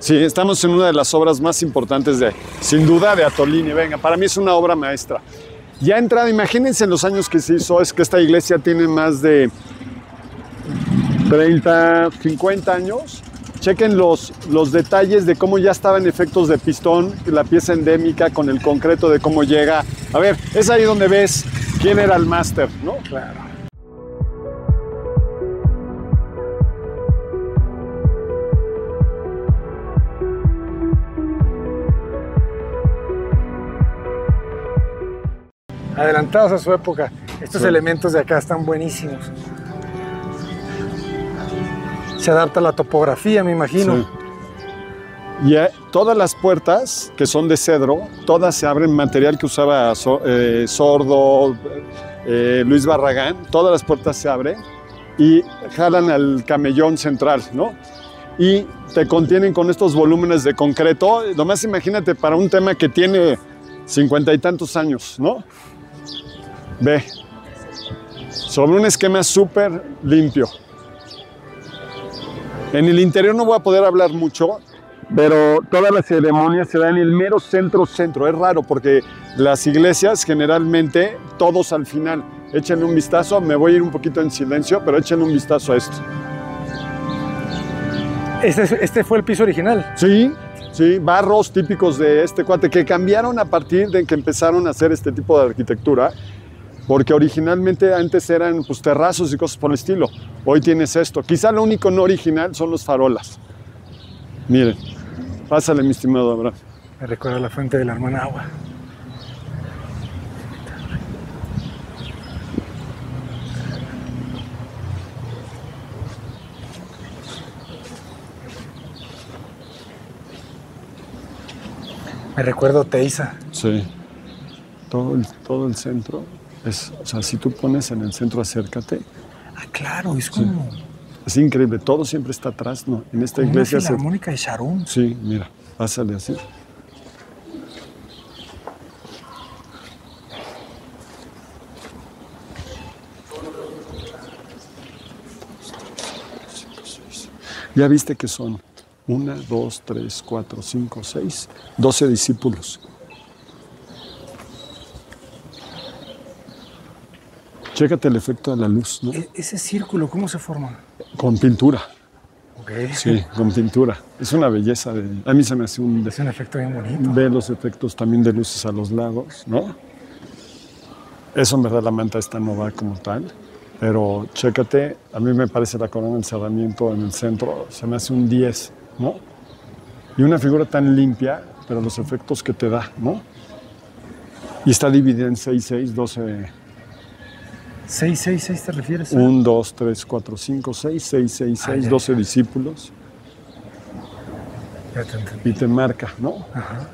Sí, estamos en una de las obras más importantes sin duda, de Atolini. Venga, para mí es una obra maestra. Ya entrada, imagínense en los años que se hizo, es que esta iglesia tiene más de 30, 50 años. Chequen los detalles de cómo ya estaban efectos de pistón, la pieza endémica con el concreto de cómo llega. A ver, es ahí donde ves quién era el máster, ¿no? Claro. Adelantados a su época. Estos elementos de acá están buenísimos. Se adapta a la topografía, me imagino. Sí. Y todas las puertas que son de cedro, todas se abren material que usaba Sordo, Luis Barragán. Todas las puertas se abren y jalan al camellón central, ¿no? Y te contienen con estos volúmenes de concreto. Nomás imagínate para un tema que tiene 50 y tantos años, ¿no? Ve, sobre un esquema súper limpio. En el interior no voy a poder hablar mucho, pero toda la ceremonia se da en el mero centro. Es raro porque las iglesias generalmente todos al final. Échenle un vistazo, me voy a ir un poquito en silencio, pero échenle un vistazo a esto. ¿Este fue el piso original? Sí, sí, barros típicos de este cuate que cambiaron a partir de que empezaron a hacer este tipo de arquitectura. Porque originalmente antes eran pues, terrazos y cosas por el estilo. Hoy tienes esto. Quizá lo único no original son los farolas. Miren, pásale, mi estimado Abraham. Me recuerda la fuente de la hermana Agua. Me recuerdo Teiza. Sí. Todo el centro. O sea, si tú pones en el centro acércate. Ah, claro, es como... Sí. Es increíble, todo siempre está atrás, ¿no? En esta iglesia... Una filarmónica de Sharon. Sí, mira, pásale así. Ya viste que son 1, 2, 3, 4, 5, 6, 12 discípulos. Chécate el efecto de la luz, ¿no? Ese círculo, ¿cómo se forma? Con pintura. Okay. Sí, con pintura. Es una belleza. A mí se me hace Es un efecto bien bonito. Ve los efectos también de luces a los lados, ¿no? Eso en verdad la manta esta no va como tal. Pero chécate, a mí me parece la corona del cerramiento en el centro, se me hace un 10, ¿no? Y una figura tan limpia, pero los efectos que te da, ¿no? Y está dividida en 6, 6, 12... 6, 6, 6 te refieres a... 1, 2, 3, 4, 5, 6, 6, 6, 6, 12 discípulos. Ya te entendí. Y te marca, ¿no? Ajá.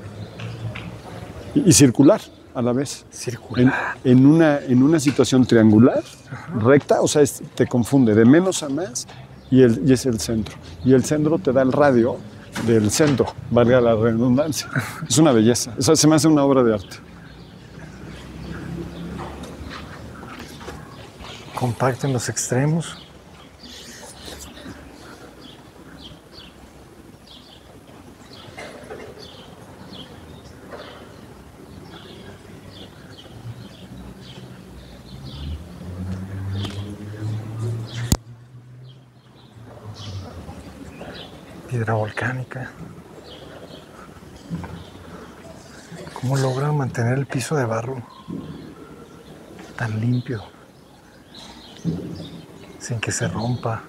Y circular a la vez. Circular. En una situación triangular, ajá, recta, o sea, te confunde de menos a más y es el centro. Y el centro te da el radio del centro, valga la redundancia. Es una belleza. O sea, se me hace una obra de arte. Compacto en los extremos. Piedra volcánica. ¿Cómo logran mantener el piso de barro tan limpio? Sin que se rompa.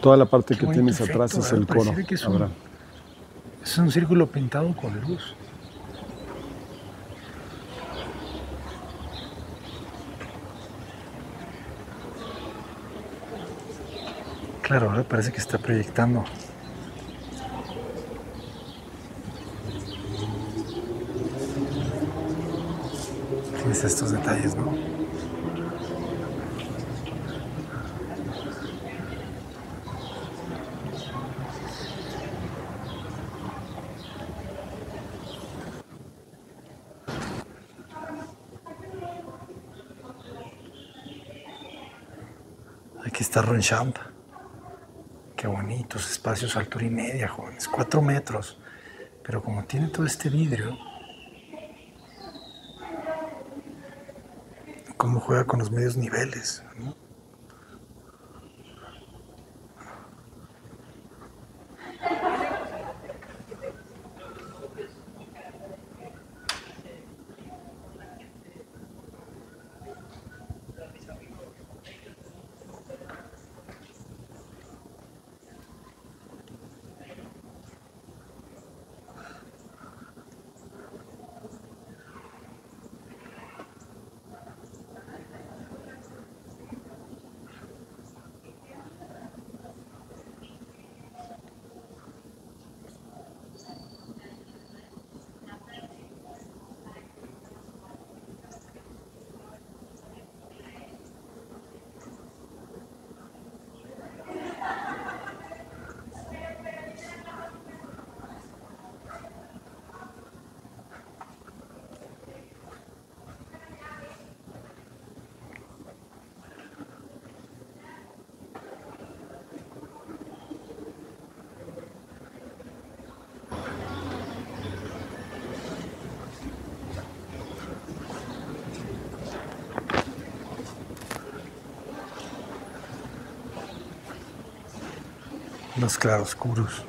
Toda la parte que tienes atrás es el coro. Es un círculo pintado con luz. Claro, ahora parece que está proyectando. Tienes estos detalles, ¿no? Aquí está Ronchamp. Qué bonitos espacios, altura y media, jóvenes. 4 metros. Pero como tiene todo este vidrio, cómo juega con los medios niveles, ¿no? Los claroscuros.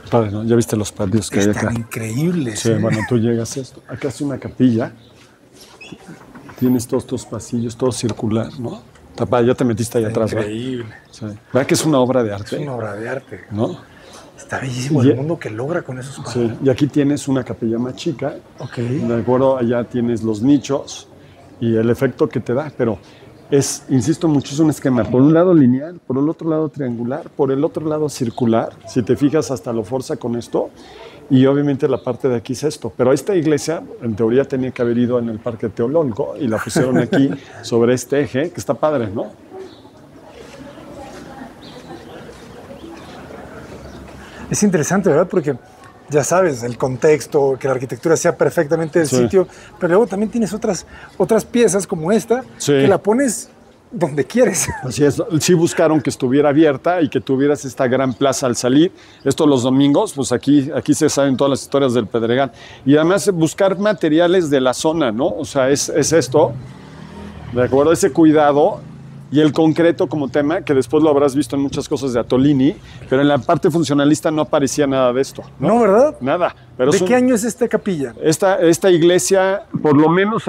Padre, ¿no? ¿Ya viste los patios que hay acá? Están increíbles. Sí, bueno, tú llegas a esto. Acá es una capilla. Tienes todos estos pasillos, todo circular, ¿no? Papá, ya te metiste ahí atrás, ¿verdad? Increíble. Sí. ¿Verdad que es una obra de arte? Es una obra de arte. ¿No? Está bellísimo el mundo que logra con esos pasos. Sí. Y aquí tienes una capilla más chica. Ok. De acuerdo, allá tienes los nichos y el efecto que te da, pero es, insisto mucho, es un esquema. Por un lado lineal, por el otro lado triangular, por el otro lado circular. Si te fijas, hasta lo forza con esto. Y obviamente la parte de aquí es esto. Pero esta iglesia, en teoría, tenía que haber ido en el Parque Teológico y la pusieron aquí sobre este eje, que está padre, ¿no? Es interesante, ¿verdad? Porque ya sabes, el contexto, que la arquitectura sea perfectamente del sitio, pero luego también tienes otras piezas como esta, que la pones donde quieres. Así es, sí buscaron que estuviera abierta y que tuvieras esta gran plaza al salir. Esto los domingos, pues aquí se saben todas las historias del Pedregal. Y además buscar materiales de la zona, ¿no? O sea, es esto, ¿de acuerdo? Ese cuidado y el concreto como tema, que después lo habrás visto en muchas cosas de Atolini, pero en la parte funcionalista no aparecía nada de esto. No, ¿verdad? Nada. Pero ¿De qué año es esta capilla? Esta iglesia, por lo menos,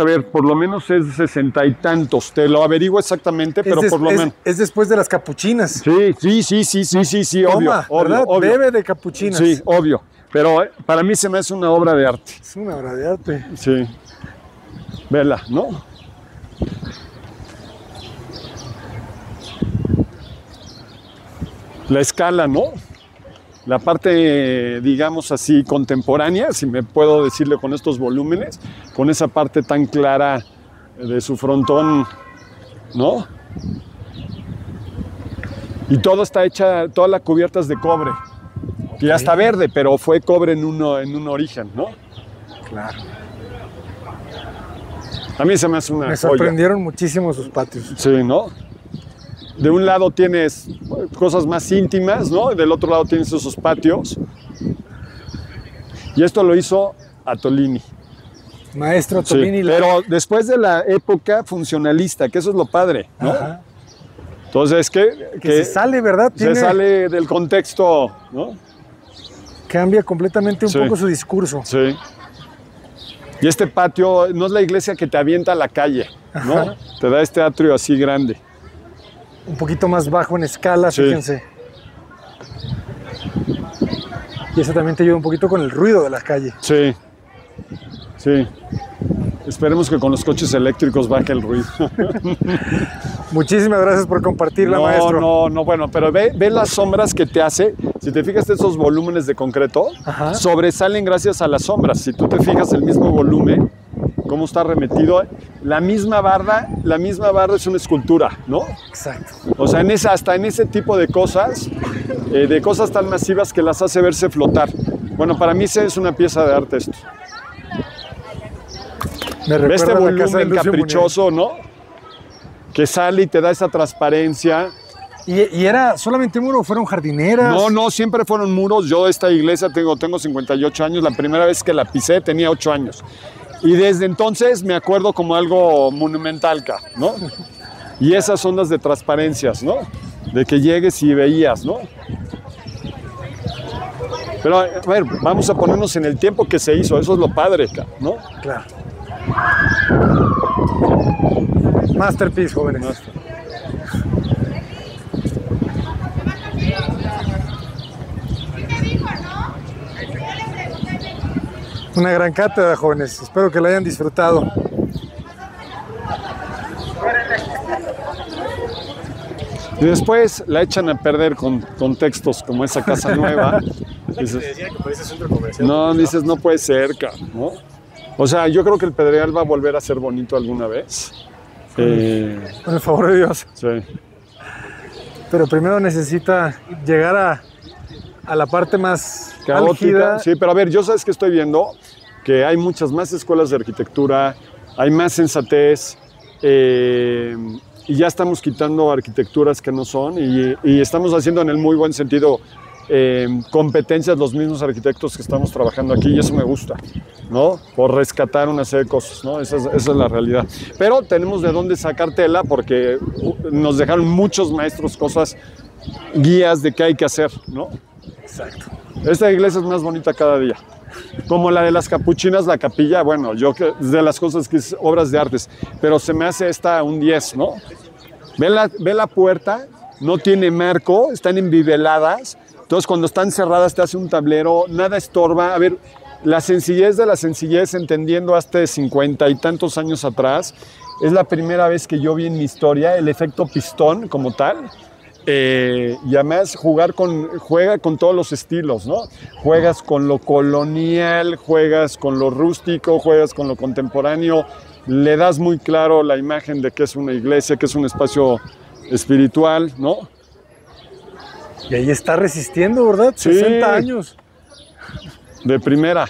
es de 60 y tantos. Te lo averiguo exactamente, pero por lo menos. Es después de las capuchinas. Sí, Toma, ¿verdad? obvio. Bebe de capuchinas. Sí, obvio. Pero para mí se me hace una obra de arte. Es una obra de arte. Sí. Vela, ¿no? La escala, ¿no? La parte, digamos así, contemporánea, si me puedo decirle con estos volúmenes, con esa parte tan clara de su frontón, ¿no? Y todo está hecha, toda la cubierta es de cobre. Que ya está verde, pero fue cobre en un origen, ¿no? Claro. A mí se me hace una Me sorprendieron muchísimo sus patios. Sí, ¿no? De un lado tienes cosas más íntimas, ¿no? Del otro lado tienes esos patios. Y esto lo hizo Atolini. Maestro Atolini. Sí, pero después de la época funcionalista, que eso es lo padre, ¿no? Ajá. Entonces, que se sale, ¿verdad? Se sale del contexto, ¿no? Cambia completamente un poco su discurso. Sí. Y este patio no es la iglesia que te avienta a la calle, ¿no? Ajá. Te da este atrio así grande. Un poquito más bajo en escala, fíjense. Y eso también te ayuda un poquito con el ruido de la calle. Sí, sí. Esperemos que con los coches eléctricos baje el ruido. Muchísimas gracias por compartirla, maestro. No, bueno, pero ve las sombras que te hace. Si te fijas, esos volúmenes de concreto sobresalen gracias a las sombras. Si tú te fijas el mismo volumen, cómo está remetido, la misma barra es una escultura, ¿no? Exacto. O sea, hasta en ese tipo de cosas tan masivas que las hace verse flotar. Bueno, para mí es una pieza de arte esto. Me ¿Ves este recuerda a la casa de volumen Lucio caprichoso, ¿no? Que sale y te da esa transparencia. ¿Y era solamente muro o fueron jardineras? No, siempre fueron muros. Yo esta iglesia tengo 58 años. La primera vez que la pisé tenía 8 años. Y desde entonces me acuerdo como algo monumental, ¿no? Y esas ondas de transparencias, ¿no? De que llegues y veías, ¿no? Pero, a ver, vamos a ponernos en el tiempo que se hizo. Eso es lo padre, ¿no? Claro. Masterpiece, jóvenes. Una gran cátedra, jóvenes. Espero que la hayan disfrutado. Y después la echan a perder con textos como esa casa nueva. Dices, no, dices, no puede ser, ¿no? O sea, yo creo que el Pedregal va a volver a ser bonito alguna vez. Con el favor de Dios. Sí. Pero primero necesita llegar a la parte más caótica. Sí, pero a ver, yo sabes que estoy viendo que hay muchas más escuelas de arquitectura, hay más sensatez, y ya estamos quitando arquitecturas que no son, y estamos haciendo en el muy buen sentido competencias los mismos arquitectos que estamos trabajando aquí, y eso me gusta, ¿no? Por rescatar una serie de cosas, ¿no? Esa es la realidad. Pero tenemos de dónde sacar tela porque nos dejaron muchos maestros cosas, guías de qué hay que hacer, ¿no? Exacto. Esta iglesia es más bonita cada día. Como la de las capuchinas, la capilla, bueno, es de las cosas que es obras de artes, pero se me hace esta un 10, ¿no? Ve la puerta, no tiene marco, están embiveladas, entonces cuando están cerradas te hace un tablero, nada estorba. A ver, la sencillez de la sencillez, entendiendo hasta 50 y tantos años atrás, es la primera vez que yo vi en mi historia el efecto pistón como tal. Y además juega con todos los estilos, ¿no? Juegas con lo colonial, juegas con lo rústico, juegas con lo contemporáneo, le das muy claro la imagen de que es una iglesia, que es un espacio espiritual, ¿no? Y ahí está resistiendo, ¿verdad? Sí. 60 años. De primera.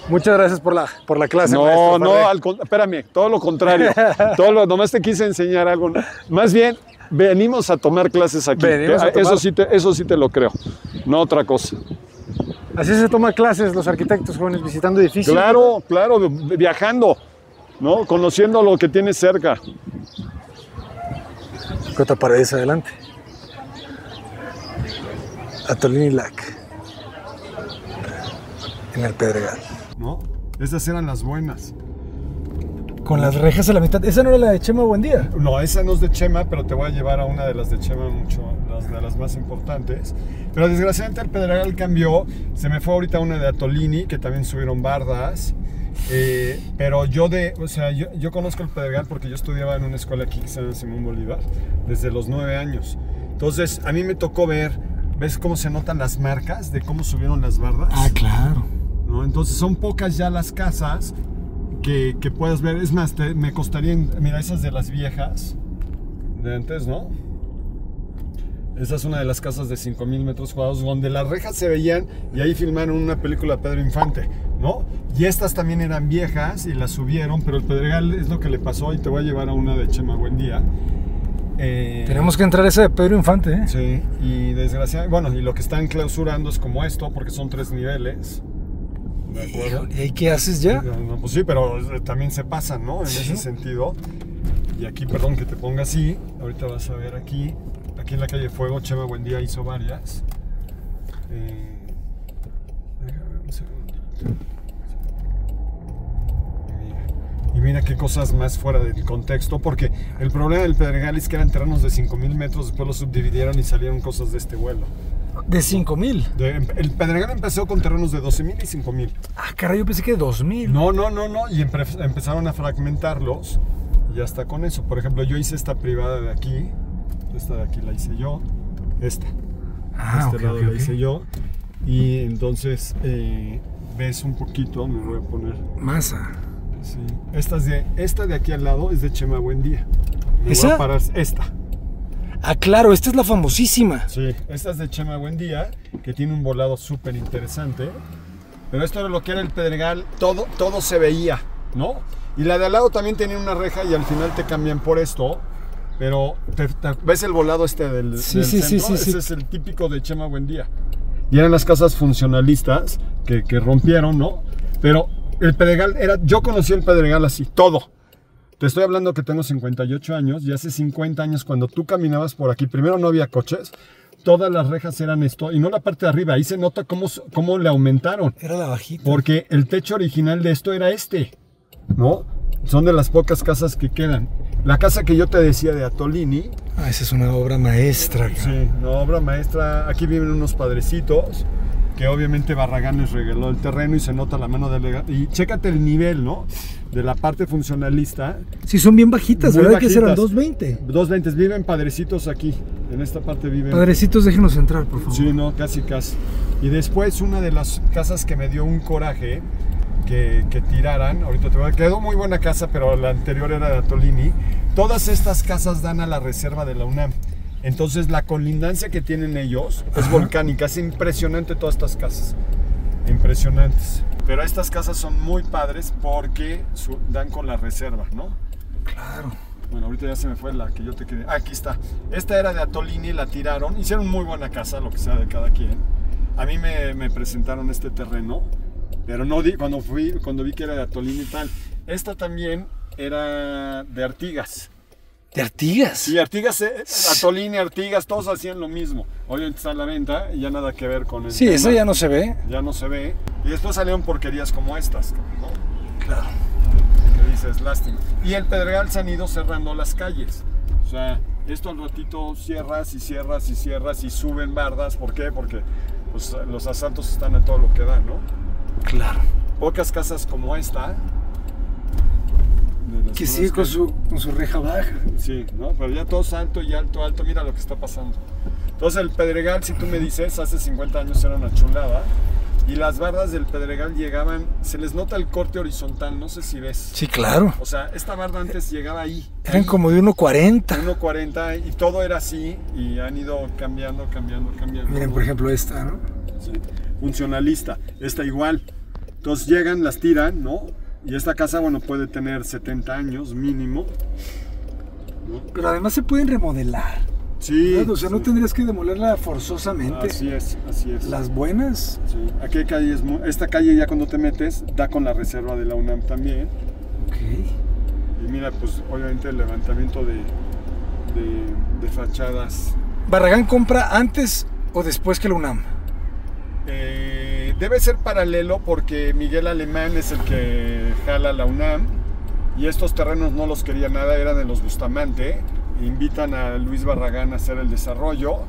Muchas gracias por la clase, No, maestro, espérame, todo lo contrario. Nomás te quise enseñar algo. Más bien, venimos a tomar clases aquí. Eso sí te lo creo, no otra cosa. Así se toman clases los arquitectos jóvenes, visitando edificios. Claro, viajando, ¿no? Conociendo lo que tienes cerca. Cota Paredes, adelante. Atolini Lac. En el Pedregal. ¿No? Esas eran las buenas. Con las rejas a la mitad. ¿Esa no era la de Chema Buendía? No, esa no es de Chema, pero te voy a llevar a una de las de Chema, de las más importantes. Pero desgraciadamente el Pedregal cambió. Se me fue ahorita una de Atolini, que también subieron bardas. Pero yo conozco el Pedregal porque yo estudiaba en una escuela aquí que se llama Simón Bolívar desde los 9 años. Entonces, a mí me tocó ¿ves cómo se notan las marcas de cómo subieron las bardas? Ah, claro. ¿No? Entonces son pocas ya las casas que puedas ver. Es más, me costaría, mira, esas de las viejas de antes, ¿no? Esa es una de las casas de 5,000 metros cuadrados donde las rejas se veían, y ahí filmaron una película de Pedro Infante, ¿no? Y estas también eran viejas y las subieron, pero el Pedregal es lo que le pasó, y te voy a llevar a una de Chema Buendía. Tenemos que entrar a esa de Pedro Infante, ¿eh? Sí, y desgraciadamente, bueno, y lo que están clausurando es como esto, porque son 3 niveles. ¿De acuerdo? ¿Y ahí qué haces ya? No, pues sí, pero también se pasan, ¿no? En ese sentido. Y aquí, perdón que te ponga así, ahorita vas a ver aquí en la calle Fuego, Chema Buendía hizo varias. Déjame un segundito. Y mira qué cosas más fuera del contexto, porque el problema del Pedregal es que eran terrenos de 5,000 metros, después los subdividieron y salieron cosas de este vuelo. ¿De 5,000? El Pedregal empezó con terrenos de 12,000 y 5,000. Ah, caray, yo pensé que de 2,000. No, y empezaron a fragmentarlos, y ya está con eso. Por ejemplo, yo hice esta privada de aquí, esta de aquí la hice yo, esta. Lado la hice yo, y entonces ves un poquito, me voy a poner... Masa. Sí. Esta de aquí al lado es de Chema Buendía. Me ¿Esa? voy a parar esta. Ah, claro, esta es la famosísima. Sí, esta es de Chema Buendía, que tiene un volado súper interesante. Pero esto era lo que era el Pedregal, todo se veía, ¿no? Y la de al lado también tenía una reja y al final te cambian por esto. Pero ¿ves el volado del centro? Sí. Ese es el típico de Chema Buendía. Y eran las casas funcionalistas que rompieron, ¿no? Pero el Pedregal yo conocí el Pedregal así, todo. Te estoy hablando que tengo 58 años y hace 50 años cuando tú caminabas por aquí, primero no había coches, todas las rejas eran esto, y no la parte de arriba, ahí se nota cómo le aumentaron. Era la bajita. Porque el techo original de esto era este, ¿no? Son de las pocas casas que quedan. La casa que yo te decía de Atolini. Ah, esa es una obra maestra. Sí, una obra maestra. Aquí viven unos padrecitos, que obviamente Barragán les regaló el terreno y se nota la mano de... Y chécate el nivel, ¿no? De la parte funcionalista. Sí, son bien bajitas, ¿verdad? Que serán 220. 220, viven padrecitos aquí. En esta parte viven... Padrecitos, déjenos entrar, por favor. Sí, no, casi. Y después una de las casas que me dio un coraje que tiraran, ahorita te voy a... Quedó muy buena casa, pero la anterior era de Atolini. Todas estas casas dan a la reserva de la UNAM. Entonces la colindancia que tienen ellos es volcánica, es impresionante todas estas casas, impresionantes. Pero estas casas son muy padres porque dan con la reserva, ¿no? Claro. Bueno, ahorita ya se me fue la que yo te quería. Ah, aquí está. Esta era de Atolini, la tiraron, hicieron muy buena casa, lo que sea de cada quien. A mí me presentaron este terreno, pero no cuando vi que era de Atolini y tal. Esta también era de Artigas. ¿De Artigas? Sí, Artigas, Atolini, Artigas, todos hacían lo mismo. Hoy está a la venta y ya nada que ver con el Sí, eso ya no se ve. Ya no se ve. Y después salieron porquerías como estas, ¿no? Claro. Que dices, lástima. Y el Pedregal se han ido cerrando las calles. O sea, esto al ratito cierras y suben bardas. ¿Por qué? Porque pues, los asaltos están a todo lo que da, ¿no? Claro. Pocas casas como esta. Que sigue con su reja baja. Sí, ¿no? Pero ya todo alto y alto, mira lo que está pasando. Entonces el Pedregal, si tú me dices, hace 50 años era una chulada. Y las bardas del Pedregal llegaban, se les nota el corte horizontal, no sé si ves. Sí, claro. O sea, esta barda antes llegaba ahí. Eran como de 1.40. 1.40 y todo era así y han ido cambiando. Miren, por ejemplo, esta, ¿no? Sí. Funcionalista, esta igual. Entonces llegan, las tiran, ¿no? Y esta casa, bueno, puede tener 70 años mínimo, ¿no? Pero además se pueden remodelar. Sí. ¿Verdad? O sea, no tendrías que demolerla forzosamente. Así es. Las buenas. Sí. Aquí hay calles, esta calle ya cuando te metes, da con la reserva de la UNAM también. Ok. Y mira, pues obviamente el levantamiento de fachadas. ¿Barragán compra antes o después que la UNAM? Debe ser paralelo porque Miguel Alemán es el que jala la UNAM y estos terrenos no los quería nada, eran de los Bustamante. Invitan a Luis Barragán a hacer el desarrollo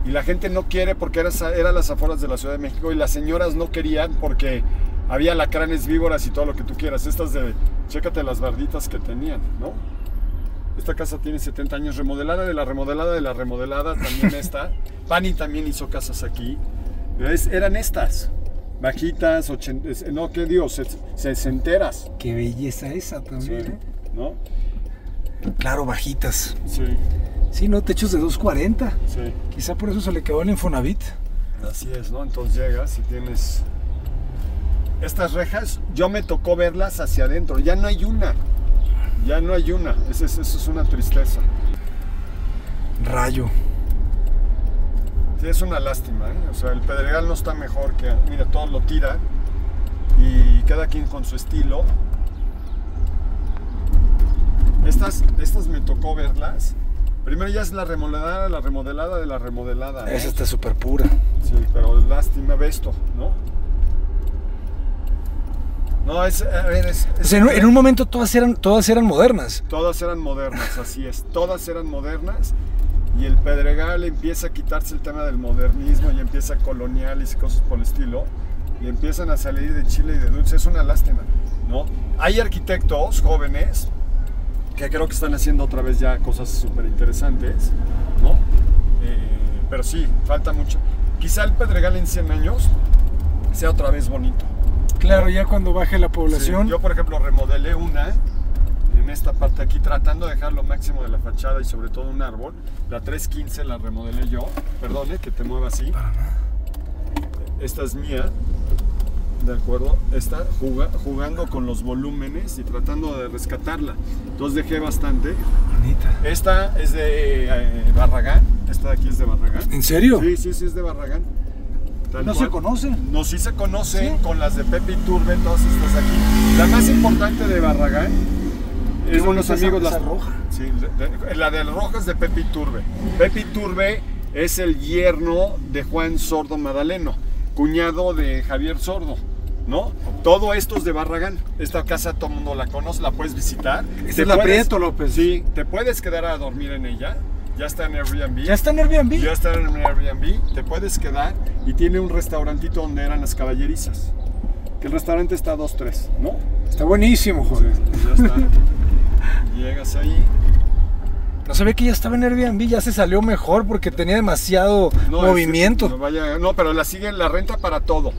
y la gente no quiere porque era las afueras de la Ciudad de México y las señoras no querían porque había alacranes, víboras y todo lo que tú quieras. Estas chécate las barditas que tenían, ¿no? Esta casa tiene 70 años, remodelada de la remodelada también esta. Pani también hizo casas aquí. Eran estas, bajitas, no, qué Dios, sesenteras. Qué belleza esa también, sí, ¿no? Claro, bajitas. Sí. Sí, no, techos de 2.40. Sí. Quizá por eso se le quedó el Infonavit. Así es, ¿no? Entonces llegas y tienes... Estas rejas, yo me tocó verlas hacia adentro, ya no hay una. Eso es una tristeza. Rayo. Sí, es una lástima, ¿eh? O sea, el Pedregal no está mejor que... Mira, todos lo tiran y cada quien con su estilo. Estas me tocó verlas. Primero ya es la remodelada de la remodelada, ¿no? Esa está súper pura. Sí, pero lástima, ve esto, ¿no? No, o sea, en un momento todas eran modernas. Todas eran modernas, así es. Todas eran modernas. Y el Pedregal empieza a quitarse el tema del modernismo y empieza a colonial y cosas por el estilo. Y empiezan a salir de chile y de dulce. Es una lástima, ¿no? Hay arquitectos jóvenes que creo que están haciendo otra vez ya cosas súper interesantes, ¿no? Pero sí, falta mucho. Quizá el Pedregal en 100 años sea otra vez bonito. Claro, ¿no? Ya cuando baje la población. Sí, yo, por ejemplo, remodelé una en en esta parte aquí, tratando de dejar lo máximo de la fachada y sobre todo un árbol. La 315 la remodelé yo, perdone que te mueva así. Esta es mía, ¿de acuerdo? Está jugando con los volúmenes y tratando de rescatarla. Entonces dejé bastante. Bonita. Esta es de Barragán, esta de aquí es de Barragán. ¿En serio? Sí, sí, sí, es de Barragán. ¿No se conocen? No, sí se conocen, ¿sí? Con las de Pepe Iturbe, todas estas aquí. La más importante de Barragán es de unos amigos. Esa roja. Sí, la de roja es de Pepe Iturbe. Pepe Iturbe es el yerno de Juan Sordo Madaleno, cuñado de Javier Sordo, ¿no? Todo esto es de Barragán. Esta casa todo el mundo la conoce, la puedes visitar. Esta es la Prieto López. Sí, te puedes quedar a dormir en ella. Ya está en Airbnb. ¿Ya está en Airbnb? Ya está en Airbnb. Te puedes quedar y tiene un restaurantito donde eran las caballerizas. Que el restaurante está a 2-3, ¿no? Está buenísimo, joder. Sí, ya está. Llegas ahí. No sabía que ya estaba en Airbnb, ya se salió mejor porque tenía demasiado movimiento. No, pero la sigue la renta para todo.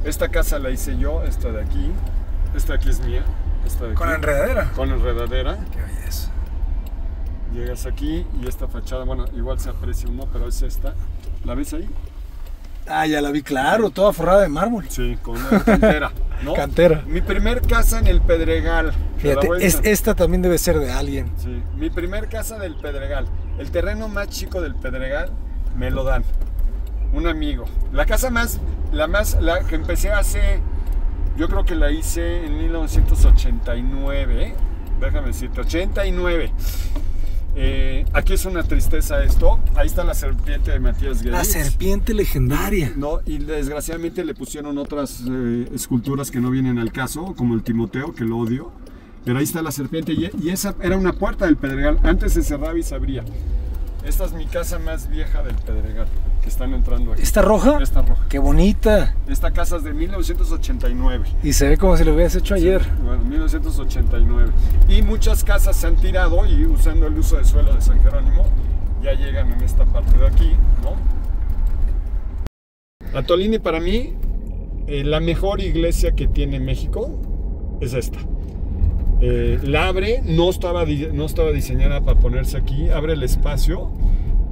Esta casa la hice yo, esta de aquí. Esta de aquí es mía. Esta de aquí. ¿Con enredadera? Con enredadera. Qué belleza. Llegas aquí y esta fachada, bueno, igual se aprecia uno, pero es esta. ¿La ves ahí? Ah, ya la vi, claro, toda forrada de mármol. Sí, con una cantera, ¿no? Cantera. Mi primer casa en el Pedregal. Fíjate, esta también debe ser de alguien. Sí, mi primer casa del Pedregal. El terreno más chico del Pedregal me lo dan. Un amigo. La casa la que empecé hace, yo creo que la hice en 1989, ¿eh? Déjame decirte, 89. Aquí es una tristeza esto. Ahí está la serpiente de Matías Guedes. La serpiente legendaria. No, y desgraciadamente le pusieron otras esculturas que no vienen al caso, como el Timoteo, que lo odio. Pero ahí está la serpiente y esa era una puerta del Pedregal. Antes se cerraba y se abría. Esta es mi casa más vieja del Pedregal, que están entrando aquí. ¿Esta roja? Esta roja. ¡Qué bonita! Esta casa es de 1989. Y se ve como si lo hubieras hecho ayer. Sí, bueno, 1989. Y muchas casas se han tirado y usando el uso de suelo de San Jerónimo, ya llegan en esta parte de aquí, ¿no? Atolini para mí, la mejor iglesia que tiene México es esta. La abre, no estaba diseñada para ponerse aquí, abre el espacio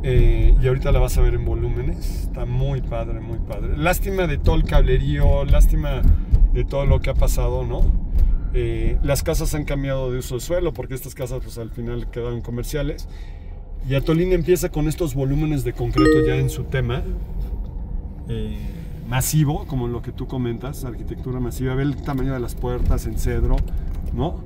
y ahorita la vas a ver en volúmenes. Está muy padre, muy padre. Lástima de todo el cablerío, lástima de todo lo que ha pasado, ¿no? Las casas han cambiado de uso de suelo porque estas casas pues al final quedaron comerciales. Y Atolini empieza con estos volúmenes de concreto ya en su tema masivo, como lo que tú comentas, arquitectura masiva. Ve el tamaño de las puertas en cedro, ¿no?